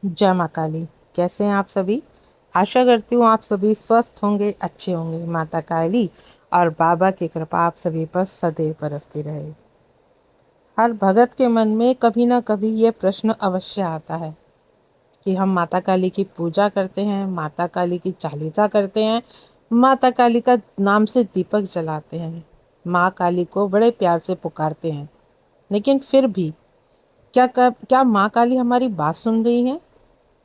जय माँ काली। कैसे हैं आप सभी। आशा करती हूँ आप सभी स्वस्थ होंगे, अच्छे होंगे। माता काली और बाबा की कृपा आप सभी पर सदैव बरसती रहे। हर भगत के मन में कभी ना कभी ये प्रश्न अवश्य आता है कि हम माता काली की पूजा करते हैं, माता काली की चालीसा करते हैं, माता काली का नाम से दीपक जलाते हैं, माँ काली को बड़े प्यार से पुकारते हैं, लेकिन फिर भी क्या माँ काली हमारी बात सुन रही है?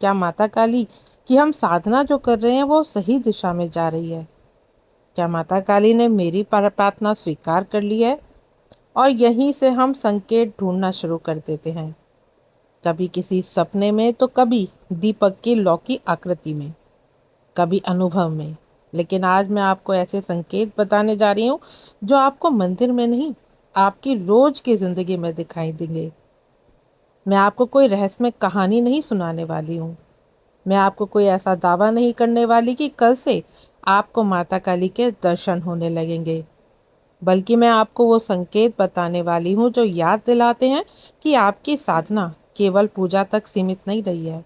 क्या माता काली की हम साधना जो कर रहे हैं वो सही दिशा में जा रही है? क्या माता काली ने मेरी प्रार्थना स्वीकार कर ली है? और यहीं से हम संकेत ढूंढना शुरू कर देते हैं, कभी किसी सपने में तो कभी दीपक की लौ की आकृति में, कभी अनुभव में। लेकिन आज मैं आपको ऐसे संकेत बताने जा रही हूँ जो आपको मंदिर में नहीं, आपकी रोज की जिंदगी में दिखाई देंगे। मैं आपको कोई रहस्यमय कहानी नहीं सुनाने वाली हूँ। मैं आपको कोई ऐसा दावा नहीं करने वाली कि कल से आपको माता काली के दर्शन होने लगेंगे, बल्कि मैं आपको वो संकेत बताने वाली हूँ जो याद दिलाते हैं कि आपकी साधना केवल पूजा तक सीमित नहीं रही है।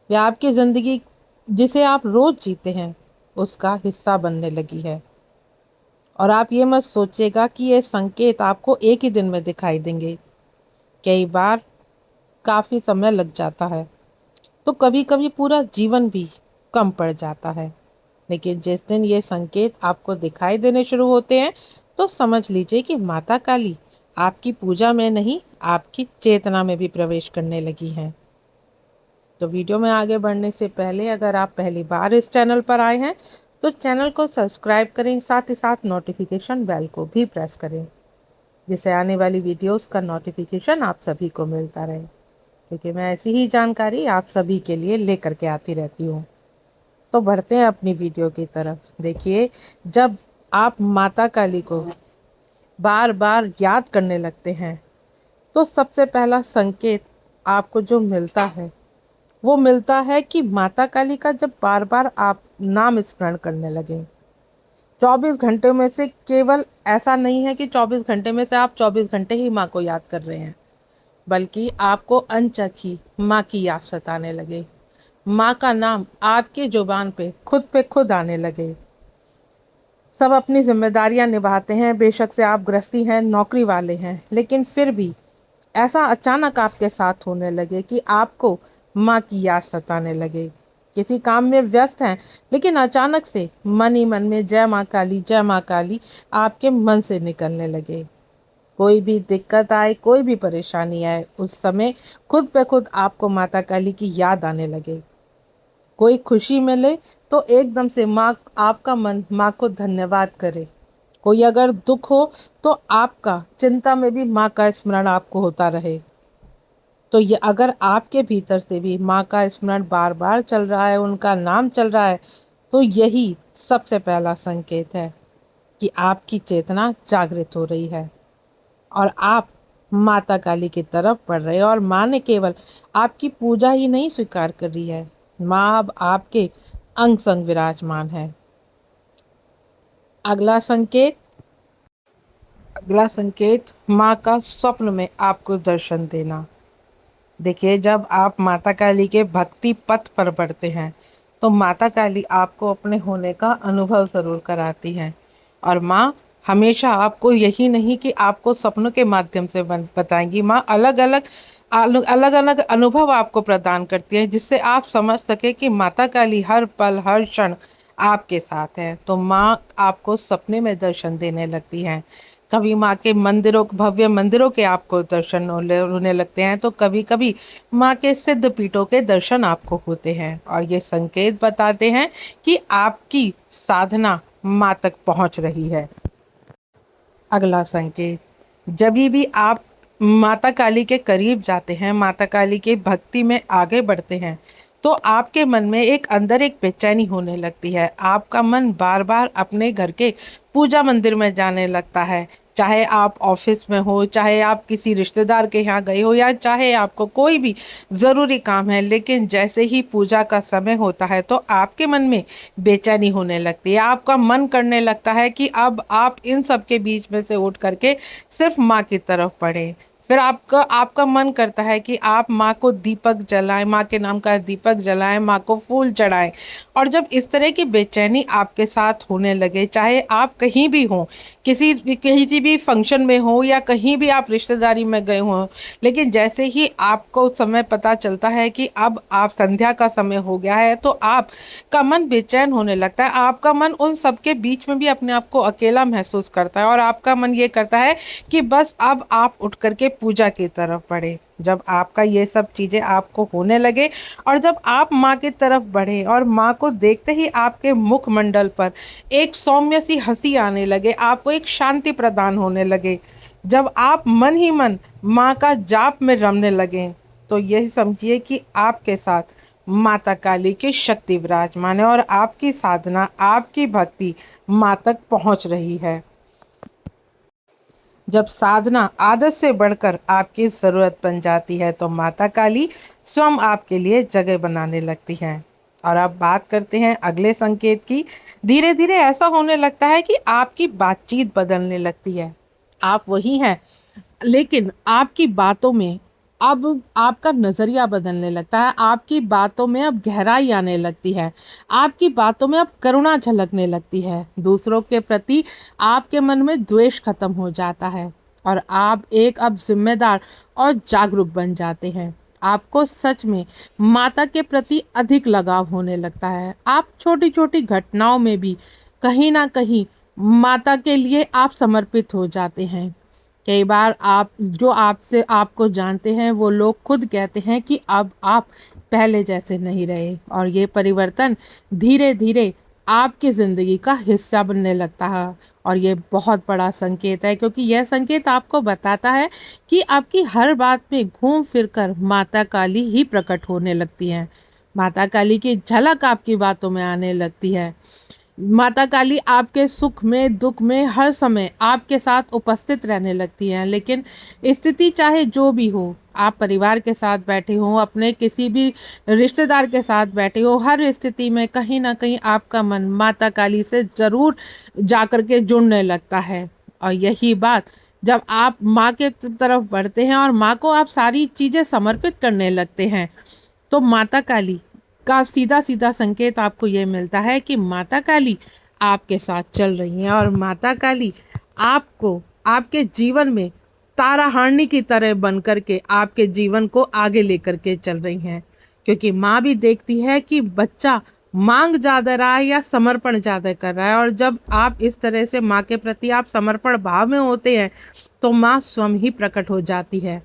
वे आपकी जिंदगी जिसे आप रोज जीते हैं उसका हिस्सा बनने लगी है। और आप ये मत सोचिएगा कि ये संकेत आपको एक ही दिन में दिखाई देंगे। कई बार काफी समय लग जाता है, तो कभी कभी पूरा जीवन भी कम पड़ जाता है। लेकिन जिस दिन ये संकेत आपको दिखाई देने शुरू होते हैं तो समझ लीजिए कि माता काली आपकी पूजा में नहीं, आपकी चेतना में भी प्रवेश करने लगी हैं। तो वीडियो में आगे बढ़ने से पहले अगर आप पहली बार इस चैनल पर आए हैं तो चैनल को सब्सक्राइब करें, साथ ही साथ नोटिफिकेशन बेल को भी प्रेस करें, जिससे आने वाली वीडियोस का नोटिफिकेशन आप सभी को मिलता रहे, क्योंकि मैं ऐसी ही जानकारी आप सभी के लिए लेकर के आती रहती हूँ। तो बढ़ते हैं अपनी वीडियो की तरफ। देखिए, जब आप माता काली को बार बार याद करने लगते हैं तो सबसे पहला संकेत आपको जो मिलता है वो मिलता है कि माता काली का जब बार बार आप नाम स्मरण करने लगे। 24 घंटे में से केवल ऐसा नहीं है कि 24 घंटे में से आप 24 घंटे ही माँ को याद कर रहे हैं, बल्कि आपको अनचखी माँ की याद सताने लगे। माँ का नाम आपकी जुबान पे खुद आने लगे। सब अपनी जिम्मेदारियां निभाते हैं, बेशक से आप गृहस्थी हैं, नौकरी वाले हैं, लेकिन फिर भी ऐसा अचानक आपके साथ होने लगे कि आपको माँ की याद सताने लगे। किसी काम में व्यस्त हैं, लेकिन अचानक से मन ही मन में जय माँ काली, जय माँ काली आपके मन से निकलने लगे। कोई भी दिक्कत आए, कोई भी परेशानी आए, उस समय खुद पे खुद आपको माता काली की याद आने लगे। कोई खुशी मिले तो एकदम से माँ, आपका मन माँ को धन्यवाद करे। कोई अगर दुख हो तो आपका चिंता में भी माँ का स्मरण आपको होता रहे। तो ये अगर आपके भीतर से भी माँ का स्मरण बार बार चल रहा है, उनका नाम चल रहा है, तो यही सबसे पहला संकेत है कि आपकी चेतना जागृत हो रही है और आप माता काली की तरफ बढ़ रहे हैं। और माँ ने केवल आपकी पूजा ही नहीं स्वीकार कर रही है, माँ अब आपके अंग संग विराजमान है। अगला संकेत अगला संकेत माँ का स्वप्न में आपको दर्शन देना। देखिए, जब आप माता काली के भक्ति पथ पर बढ़ते हैं तो माता काली आपको अपने होने का अनुभव जरूर कराती हैं। और माँ हमेशा आपको यही नहीं कि आपको सपनों के माध्यम से बताएंगी, माँ अलग अलग अलग अनुभव आपको प्रदान करती है, जिससे आप समझ सके कि माता काली हर पल हर क्षण आपके साथ है। तो माँ आपको सपने में दर्शन देने लगती हैं। कभी माँ के मंदिरों, भव्य मंदिरों के आपको दर्शन होने लगते हैं, तो कभी कभी माँ के सिद्ध पीठों के दर्शन आपको होते हैं। और ये संकेत बताते हैं कि आपकी साधना माँ तक पहुँच रही है। अगला संकेत, जब भी आप माता काली के करीब जाते हैं, माता काली की भक्ति में आगे बढ़ते हैं, तो आपके मन में एक अंदर एक बेचैनी होने लगती है। आपका मन बार बार अपने घर के पूजा मंदिर में जाने लगता है। चाहे आप ऑफिस में हो, चाहे आप किसी रिश्तेदार के यहाँ गए हो, या चाहे आपको कोई भी ज़रूरी काम है, लेकिन जैसे ही पूजा का समय होता है तो आपके मन में बेचैनी होने लगती है। आपका मन करने लगता है कि अब आप इन सब के बीच में से उठ करके सिर्फ माँ की तरफ बढ़ें। फिर आपका आपका मन करता है कि आप माँ को दीपक जलाएं, माँ के नाम का दीपक जलाएं, माँ को फूल चढ़ाएं। और जब इस तरह की बेचैनी आपके साथ होने लगे, चाहे आप कहीं भी हो, किसी भी फंक्शन में हो या कहीं भी आप रिश्तेदारी में गए हो, लेकिन जैसे ही आपको समय पता चलता है कि अब आप संध्या का समय हो गया है, तो आपका मन बेचैन होने लगता है। आपका मन उन सबके बीच में भी अपने आप को अकेला महसूस करता है और आपका मन ये करता है कि बस अब आप उठ करके पूजा की तरफ बढ़े। जब आपका ये सब चीजें आपको होने लगे और जब आप माँ की तरफ बढ़े और माँ को देखते ही आपके मुखमंडल पर एक सौम्य सी हंसी आने लगे, आपको एक शांति प्रदान होने लगे, जब आप मन ही मन माँ का जाप में रमने लगे, तो यही समझिए कि आपके साथ माता काली की शक्ति विराजमान है और आपकी साधना, आपकी भक्ति माँ तक पहुंच रही है। जब साधना आदत से बढ़कर आपकी ज़रूरत बन जाती है, तो माता काली स्वयं आपके लिए जगह बनाने लगती हैं। और अब बात करते हैं अगले संकेत की। धीरे धीरे ऐसा होने लगता है कि आपकी बातचीत बदलने लगती है। आप वही हैं, लेकिन आपकी बातों में अब आपका नज़रिया बदलने लगता है। आपकी बातों में अब गहराई आने लगती है। आपकी बातों में अब करुणा झलकने लगती है। दूसरों के प्रति आपके मन में द्वेष खत्म हो जाता है और आप एक अब जिम्मेदार और जागरूक बन जाते हैं। आपको सच में माता के प्रति अधिक लगाव होने लगता है। आप छोटी छोटी घटनाओं में भी कहीं ना कहीं माता के लिए आप समर्पित हो जाते हैं। कई बार आप जो आपसे आपको जानते हैं वो लोग खुद कहते हैं कि अब आप पहले जैसे नहीं रहे, और ये परिवर्तन धीरे धीरे आपकी ज़िंदगी का हिस्सा बनने लगता है। और ये बहुत बड़ा संकेत है, क्योंकि यह संकेत आपको बताता है कि आपकी हर बात में घूम फिर कर माता काली ही प्रकट होने लगती हैं। माता काली की झलक आपकी बातों में आने लगती है। माता काली आपके सुख में दुख में हर समय आपके साथ उपस्थित रहने लगती हैं। लेकिन स्थिति चाहे जो भी हो, आप परिवार के साथ बैठे हो, अपने किसी भी रिश्तेदार के साथ बैठे हो, हर स्थिति में कहीं ना कहीं आपका मन माता काली से ज़रूर जाकर के जुड़ने लगता है। और यही बात जब आप माँ के तरफ बढ़ते हैं और माँ को आप सारी चीज़ें समर्पित करने लगते हैं, तो माता काली का सीधा सीधा संकेत आपको ये मिलता है कि माता काली आपके साथ चल रही हैं और माता काली आपको आपके जीवन में ताराहारनी की तरह बन कर के आपके जीवन को आगे लेकर के चल रही हैं। क्योंकि माँ भी देखती है कि बच्चा मांग ज़्यादा रहा है या समर्पण ज़्यादा कर रहा है, और जब आप इस तरह से माँ के प्रति आप समर्पण भाव में होते हैं, तो माँ स्वयं ही प्रकट हो जाती है।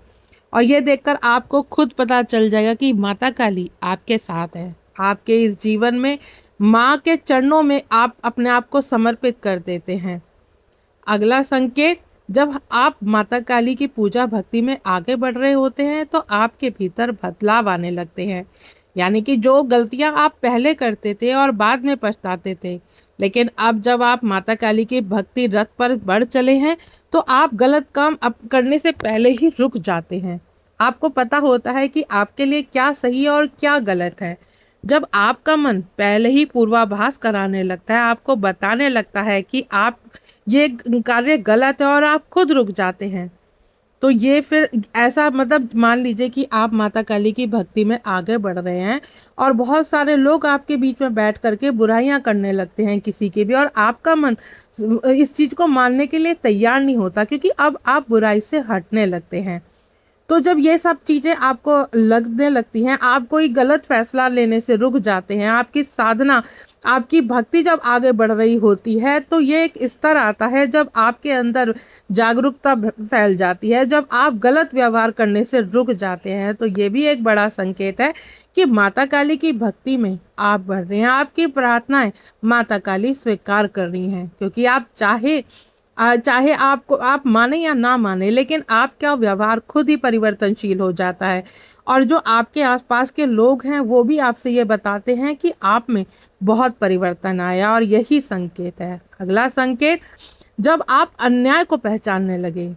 और ये देखकर आपको खुद पता चल जाएगा कि माता काली आपके साथ है। आपके इस जीवन में माँ के चरणों में आप अपने आप को समर्पित कर देते हैं। अगला संकेत, जब आप माता काली की पूजा भक्ति में आगे बढ़ रहे होते हैं, तो आपके भीतर बदलाव आने लगते हैं। यानी कि जो गलतियां आप पहले करते थे और बाद में पछताते थे, लेकिन अब जब आप माता काली की भक्ति रथ पर बढ़ चले हैं, तो आप गलत काम अब करने से पहले ही रुक जाते हैं। आपको पता होता है कि आपके लिए क्या सही है और क्या गलत है। जब आपका मन पहले ही पूर्वाभास कराने लगता है, आपको बताने लगता है कि आप ये कार्य गलत है, और आप खुद रुक जाते हैं, तो ये फिर ऐसा मतलब मान लीजिए कि आप माता काली की भक्ति में आगे बढ़ रहे हैं और बहुत सारे लोग आपके बीच में बैठ करके बुराइयां करने लगते हैं किसी की भी, और आपका मन इस चीज़ को मानने के लिए तैयार नहीं होता, क्योंकि अब आप बुराई से हटने लगते हैं। तो जब ये सब चीज़ें आपको लगने लगती हैं, आप कोई गलत फैसला लेने से रुक जाते हैं, आपकी साधना, आपकी भक्ति जब आगे बढ़ रही होती है, तो ये एक स्तर आता है जब आपके अंदर जागरूकता फैल जाती है, जब आप गलत व्यवहार करने से रुक जाते हैं, तो ये भी एक बड़ा संकेत है कि माता काली की भक्ति में आप बढ़ रहे हैं। आपकी प्रार्थनाएं माता काली स्वीकार कर रही हैं, क्योंकि आप चाहे आपको आप माने या ना माने, लेकिन आपका व्यवहार खुद ही परिवर्तनशील हो जाता है। और जो आपके आसपास के लोग हैं, वो भी आपसे ये बताते हैं कि आप में बहुत परिवर्तन आया, और यही संकेत है। अगला संकेत, जब आप अन्याय को पहचानने लगे,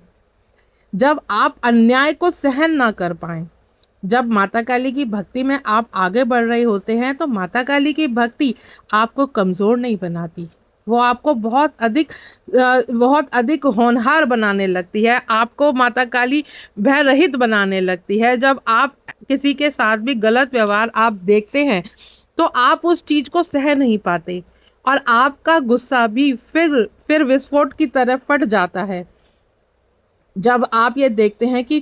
जब आप अन्याय को सहन ना कर पाए, जब माता काली की भक्ति में आप आगे बढ़ रहे होते हैं, तो माता काली की भक्ति आपको कमज़ोर नहीं बनाती, वो आपको बहुत अधिक होनहार बनाने लगती है। आपको माता काली भय रहित बनाने लगती है। जब आप किसी के साथ भी गलत व्यवहार आप देखते हैं तो आप उस चीज को सह नहीं पाते और आपका गुस्सा भी फिर विस्फोट की तरफ फट जाता है। जब आप ये देखते हैं कि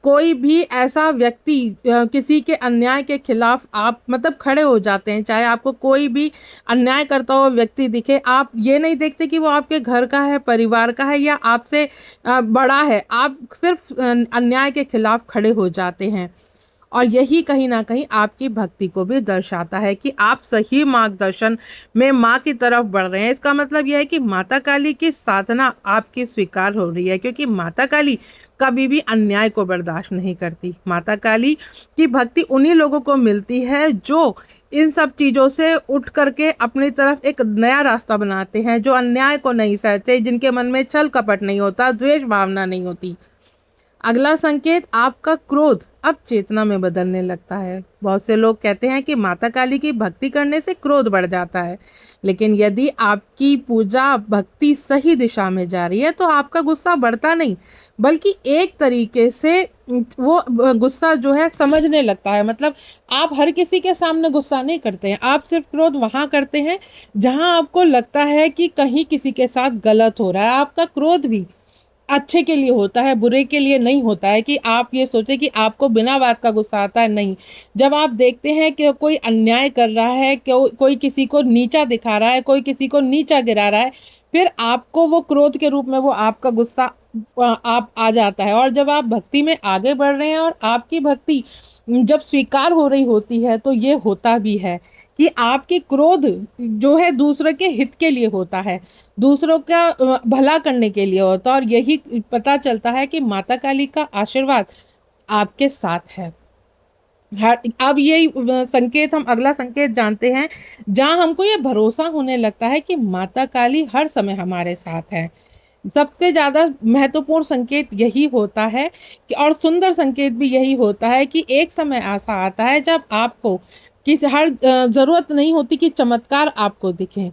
कोई भी ऐसा व्यक्ति किसी के अन्याय के खिलाफ आप मतलब खड़े हो जाते हैं, चाहे आपको कोई भी अन्याय करता हुआ व्यक्ति दिखे, आप ये नहीं देखते कि वो आपके घर का है, परिवार का है या आपसे बड़ा है, आप सिर्फ अन्याय के खिलाफ खड़े हो जाते हैं। और यही कहीं न कहीं आपकी भक्ति को भी दर्शाता है कि आप सही मार्गदर्शन में माँ की तरफ बढ़ रहे हैं। इसका मतलब यह है कि माता काली की साधना आपकी स्वीकार हो रही है, क्योंकि माता काली कभी भी अन्याय को बर्दाश्त नहीं करती। माता काली की भक्ति उन्हीं लोगों को मिलती है जो इन सब चीज़ों से उठ करके अपनी तरफ एक नया रास्ता बनाते हैं, जो अन्याय को नहीं सहते, जिनके मन में छल कपट नहीं होता, द्वेष भावना नहीं होती। अगला संकेत, आपका क्रोध अब चेतना में बदलने लगता है। बहुत से लोग कहते हैं कि माता काली की भक्ति करने से क्रोध बढ़ जाता है, लेकिन यदि आपकी पूजा भक्ति सही दिशा में जा रही है तो आपका गुस्सा बढ़ता नहीं, बल्कि एक तरीके से वो गुस्सा जो है समझने लगता है। मतलब आप हर किसी के सामने गुस्सा नहीं करते हैं, आप सिर्फ क्रोध वहां करते हैं जहां आपको लगता है कि कहीं किसी के साथ गलत हो रहा है। आपका क्रोध भी अच्छे के लिए होता है, बुरे के लिए नहीं होता है कि आप ये सोचे कि आपको बिना बात का गुस्सा आता है, नहीं। जब आप देखते हैं कि कोई अन्याय कर रहा है, कोई किसी को नीचा दिखा रहा है, कोई किसी को नीचा गिरा रहा है, फिर आपको वो क्रोध के रूप में वो आपका गुस्सा आप आ जाता है। और जब आप भक्ति में आगे बढ़ रहे हैं और आपकी भक्ति जब स्वीकार हो रही होती है तो ये होता भी है कि आपकी क्रोध जो है दूसरे के हित के लिए होता है, दूसरों का भला करने के लिए होता है। और यही पता चलता है कि माता काली का आशीर्वाद आपके साथ है। अब यही संकेत, हम अगला संकेत जानते हैं जहां हमको ये भरोसा होने लगता है कि माता काली हर समय हमारे साथ है। सबसे ज़्यादा महत्वपूर्ण संकेत यही होता है कि, और सुंदर संकेत भी यही होता है कि एक समय ऐसा आता है जब आपको किसी हर ज़रूरत नहीं होती कि चमत्कार आपको दिखे।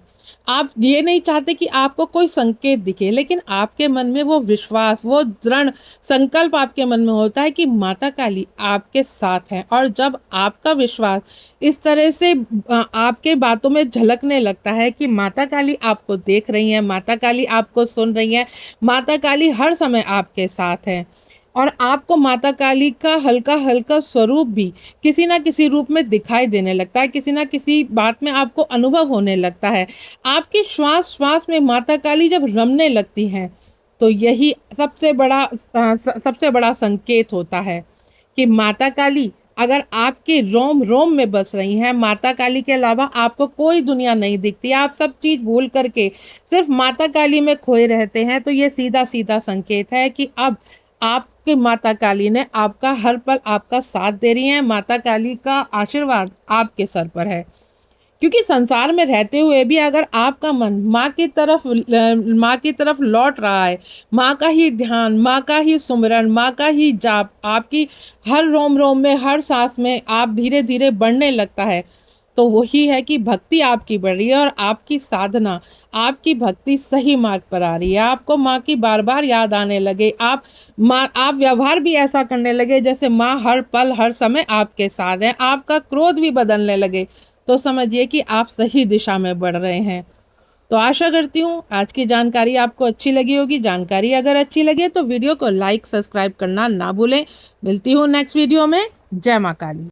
आप ये नहीं चाहते कि आपको कोई संकेत दिखे, लेकिन आपके मन में वो विश्वास, वो दृढ़ संकल्प आपके मन में होता है कि माता काली आपके साथ है। और जब आपका विश्वास इस तरह से आपके बातों में झलकने लगता है कि माता काली आपको देख रही है, माता काली आपको सुन रही है, माता काली हर समय आपके साथ है, और आपको माता काली का हल्का हल्का स्वरूप भी किसी ना किसी रूप में दिखाई देने लगता है, किसी ना किसी बात में आपको अनुभव होने लगता है। आपके श्वास श्वास में माता काली जब रमने लगती हैं तो यही सबसे बड़ा संकेत होता है कि माता काली अगर आपके रोम रोम में बस रही हैं, माता काली के अलावा आपको कोई दुनिया नहीं दिखती, आप सब चीज़ भूल करके सिर्फ माता काली में खोए रहते हैं, तो ये सीधा सीधा संकेत है कि अब आपकी माता काली ने आपका हर पल आपका साथ दे रही है। माता काली का आशीर्वाद आपके सर पर है, क्योंकि संसार में रहते हुए भी अगर आपका मन माँ की तरफ लौट रहा है, माँ का ही ध्यान, माँ का ही सुमिरन, माँ का ही जाप आपकी हर रोम रोम में, हर सांस में आप धीरे धीरे बढ़ने लगता है, तो वही है कि भक्ति आपकी बढ़ रही है और आपकी साधना, आपकी भक्ति सही मार्ग पर आ रही है। आपको माँ की बार बार याद आने लगे, आप व्यवहार भी ऐसा करने लगे जैसे माँ हर पल हर समय आपके साथ है, आपका क्रोध भी बदलने लगे, तो समझिए कि आप सही दिशा में बढ़ रहे हैं। तो आशा करती हूँ आज की जानकारी आपको अच्छी लगी होगी। जानकारी अगर अच्छी लगे तो वीडियो को लाइक सब्सक्राइब करना ना भूलें। मिलती हूँ नेक्स्ट वीडियो में। जय माँ काली।